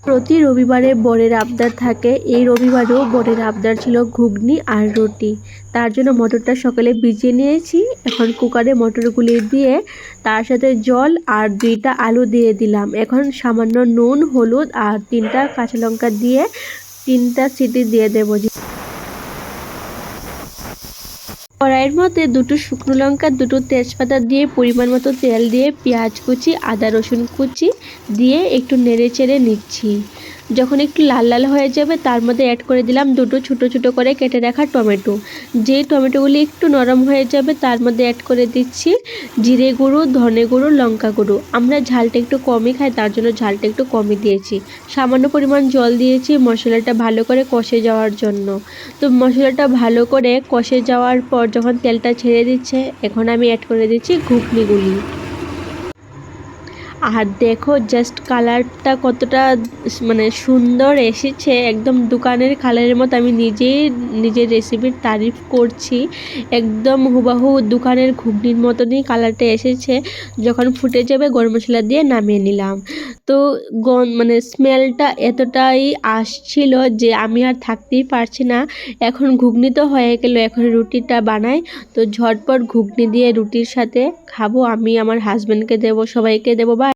প্রতি রবিবারে বরের আবদার থাকে। এই রবিবারেও বরের আবদার ছিল ঘুগনি আর রুটি। তার জন্য মটরটা সকালে ভিজিয়ে নিয়েছি। এখন কুকারে মটরগুলি দিয়ে তার সাথে জল আর 2টা আলু দিয়ে দিলাম। এখন সামান্য নুন, হলুদ আর 3টা কাঁচা লঙ্কা দিয়ে 3টা সিটি দিয়ে দেবো। কড়াইয়ের মধ্যে 2টো শুকনো লঙ্কা, 2টো তেজপাতা দিয়ে পরিমাণ মতো তেল দিয়ে পেঁয়াজ কুচি, আদা রসুন কুচি দিয়ে একটু নেড়ে চেড়ে নিচ্ছি। যখন একটু লাল লাল হয়ে যাবে তার মধ্যে অ্যাড করে দিলাম 2টো ছোটো ছোটো করে কেটে রাখা টমেটো। যে টমেটোগুলি একটু নরম হয়ে যাবে তার মধ্যে অ্যাড করে দিচ্ছি জিরে গুঁড়ো, ধনে গুঁড়ো, লঙ্কা গুঁড়ো। আমরা ঝালটা একটু কমই খাই, তার জন্য ঝালটা একটু কমই দিয়েছি। সামান্য পরিমাণ জল দিয়েছি মশলাটা ভালো করে কষে যাওয়ার জন্য। তো মশলাটা ভালো করে কষে যাওয়ার পর যখন তেলটা ছেড়ে দিচ্ছে, এখন আমি অ্যাড করে দিচ্ছি ঘুগনিগুলি। আর দেখো জাস্ট কালারটা কতটা সুন্দর এসেছে, একদম দোকানের কালারের মতো। আমি নিজেই নিজের রেসিপির তারিফ করছি। একদম হুবাহু দোকানের ঘুগনির মতনই কালারটা এসেছে। যখন ফুটে যাবে গরম মশলা দিয়ে নামিয়ে নিলাম। তো স্মেলটা এতটাই আসছিল যে আমি আর থাকতেই পারছি না। এখন ঘুগনি তো হয়ে গেল, এখন রুটিটা বানাই। তো ঝটপট ঘুগনি দিয়ে রুটির সাথে খাবো। আমি আমার হাজব্যান্ডকে দেবো, সবাইকে দেবো। বা